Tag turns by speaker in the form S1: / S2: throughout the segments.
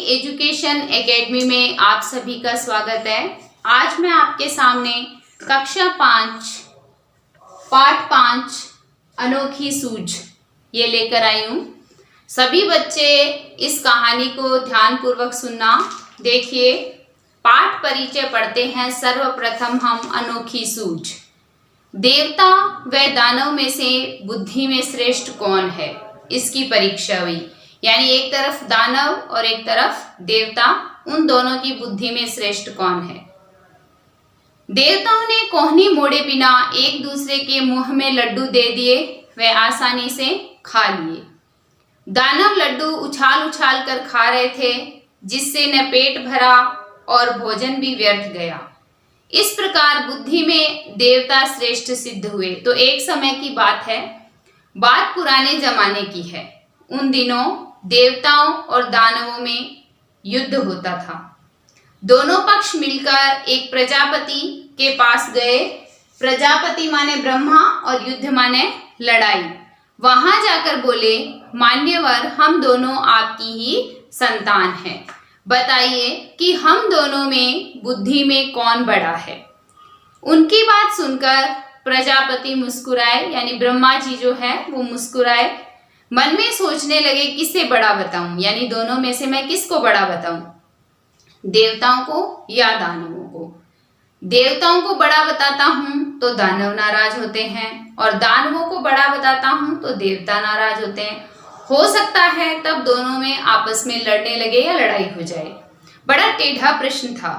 S1: Education academy में आप सभी का स्वागत है। आज मैं आपके सामने कक्षा 5 पाठ 5 अनोखी सूझ ये लेकर आई हूँ। सभी बच्चे इस कहानी को ध्यानपूर्वक सुनना। देखिए, पाठ परिचय पढ़ते हैं। सर्वप्रथम हम अनोखी सूझ। देवता व दानव में से बुद्धि में श्रेष्ठ कौन है, इसकी परीक्षा हुई। यानी एक तरफ दानव और एक तरफ देवता, उन दोनों की बुद्धि में श्रेष्ठ कौन है। देवताओं ने कोहनी मोड़े बिना एक दूसरे के मुंह में लड्डू दे दिए, वे आसानी से खा लिए। दानव लड्डू उछाल उछाल कर खा रहे थे, जिससे न पेट भरा और भोजन भी व्यर्थ गया। इस प्रकार बुद्धि में देवता श्रेष्ठ सिद्ध हुए। तो एक समय की बात है, बात पुराने जमाने की है। उन दिनों देवताओं और दानवों में युद्ध होता था। दोनों पक्ष मिलकर एक प्रजापति के पास गए। प्रजापति माने ब्रह्मा और युद्ध माने लड़ाई। वहां जाकर बोले, मान्यवर, हम दोनों आपकी ही संतान हैं। बताइए कि हम दोनों में बुद्धि में कौन बड़ा है। उनकी बात सुनकर प्रजापति मुस्कुराए, यानी ब्रह्मा जी जो है वो मुस्कुराए। मन में सोचने लगे, किसे बड़ा बताऊं, यानी दोनों में से मैं किसको बड़ा बताऊं, देवताओं को या दानवों को। देवताओं को बड़ा बताता हूं तो दानव नाराज होते हैं, और दानवों को बड़ा बताता हूं तो देवता नाराज होते हैं। हो सकता है तब दोनों में आपस में लड़ने लगे या लड़ाई हो जाए। बड़ा टेढ़ा प्रश्न था।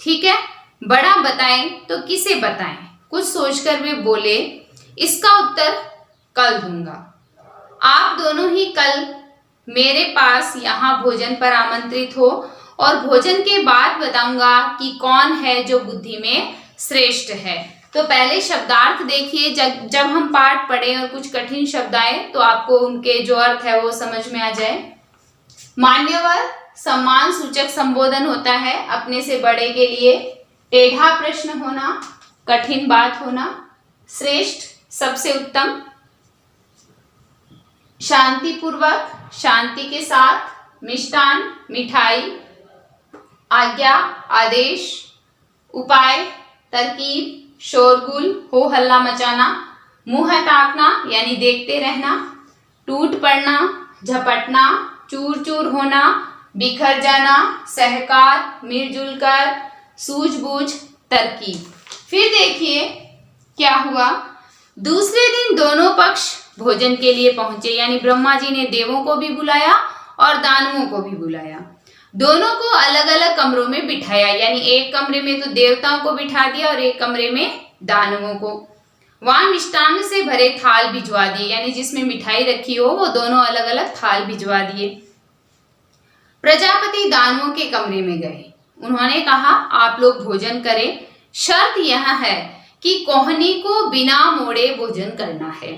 S1: ठीक है, बड़ा बताएं तो किसे बताएं। कुछ सोचकर वे बोले, इसका उत्तर कल दूंगा। आप दोनों ही कल मेरे पास यहाँ भोजन पर आमंत्रित हो, और भोजन के बाद बताऊंगा कि कौन है जो बुद्धि में श्रेष्ठ है। तो पहले शब्दार्थ देखिए। जब हम पाठ पढ़ें और कुछ कठिन शब्द आए तो आपको उनके जो अर्थ है वो समझ में आ जाए। मान्यवर सम्मान सूचक संबोधन होता है अपने से बड़े के लिए। टेढ़ा प्रश्न होना, कठिन बात होना। श्रेष्ठ सबसे उत्तम। शांतिपूर्वक, शांति के साथ। मिष्टान मिठाई। आज्ञा आदेश। उपाय तरकीब। शोरगुल हो हल्ला मचाना। मुंह ताकना यानी देखते रहना। टूट पड़ना, झपटना, चूर चूर होना, बिखर जाना, सहकार, मिलजुल कर, सूझबूझ, तरकीब। फिर देखिए क्या हुआ। दूसरे दिन दोनों पक्ष भोजन के लिए पहुंचे, यानी ब्रह्मा जी ने देवों को भी बुलाया और दानवों को भी बुलाया। दोनों को अलग अलग कमरों में बिठाया, यानी एक कमरे में तो देवताओं को बिठा दिया और एक कमरे में दानवों को। वहां मिष्टान से भरे थाल भिजवा दिए, यानी जिसमें मिठाई रखी हो वो दोनों अलग अलग थाल भिजवा दिए। प्रजापति दानवों के कमरे में गए। उन्होंने कहा, आप लोग भोजन करें, शर्त यह है कि कोहनी को बिना मोड़े भोजन करना है।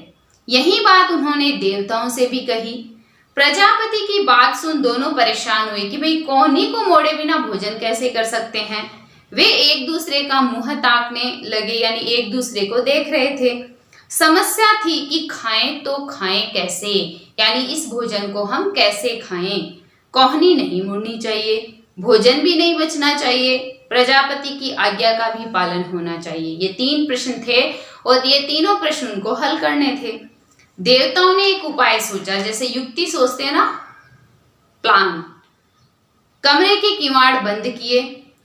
S1: यही बात उन्होंने देवताओं से भी कही। प्रजापति की बात सुन दोनों परेशान हुए कि भाई कोहनी को मोड़े बिना भोजन कैसे कर सकते हैं। वे एक दूसरे का मुंह ताकने लगे, यानी एक दूसरे को देख रहे थे। समस्या थी कि खाएं तो खाएं कैसे, यानी इस भोजन को हम कैसे खाएं। कोहनी नहीं मुड़नी चाहिए, भोजन भी नहीं बचना चाहिए, प्रजापति की आज्ञा का भी पालन होना चाहिए। ये 3 प्रश्न थे और ये तीनों प्रश्न उनको हल करने थे। देवताओं ने एक उपाय सोचा, जैसे युक्ति सोचते हैं ना, प्लान। कमरे के किवाड़ बंद किए,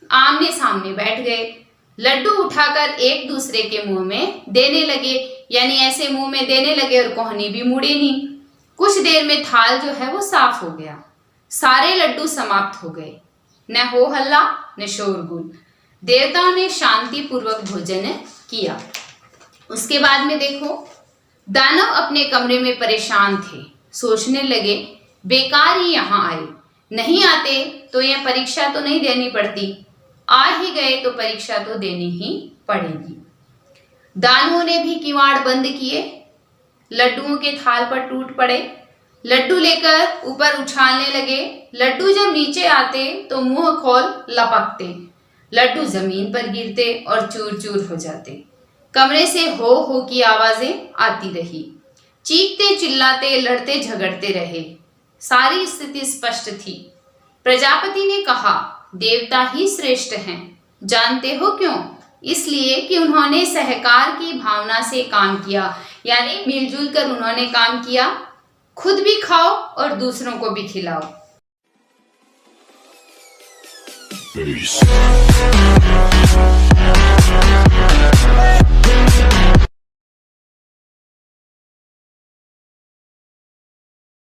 S1: आमने सामने बैठ गए, लड्डू उठाकर एक दूसरे के मुंह में देने लगे, यानी ऐसे मुंह में देने लगे और कोहनी भी मुड़ी नहीं। कुछ देर में थाल जो है वो साफ हो गया, सारे लड्डू समाप्त हो गए। न हो हल्ला न शोरगुल। देवताओं ने शांतिपूर्वक भोजन किया। उसके बाद में देखो, दानव अपने कमरे में परेशान थे। सोचने लगे, बेकार ही यहाँ आए, नहीं आते तो यह परीक्षा तो नहीं देनी पड़ती, आ ही गए तो परीक्षा तो देनी ही पड़ेगी। दानवों ने भी किवाड़ बंद किए। लड्डुओं के थाल पर टूट पड़े, लड्डू लेकर ऊपर उछालने लगे। लड्डू जब नीचे आते तो मुंह खोल लपकते, लड्डू जमीन पर गिरते और चूर चूर हो जाते। कमरे से हो की आवाजें आती रही। चीखते चिल्लाते लड़ते झगड़ते रहे। सारी स्थिति स्पष्ट थी। प्रजापति ने कहा, देवता ही श्रेष्ठ हैं। जानते हो क्यों? इसलिए कि उन्होंने सहकार की भावना से काम किया, यानी मिलजुल कर उन्होंने काम किया। खुद भी खाओ और दूसरों को भी खिलाओ।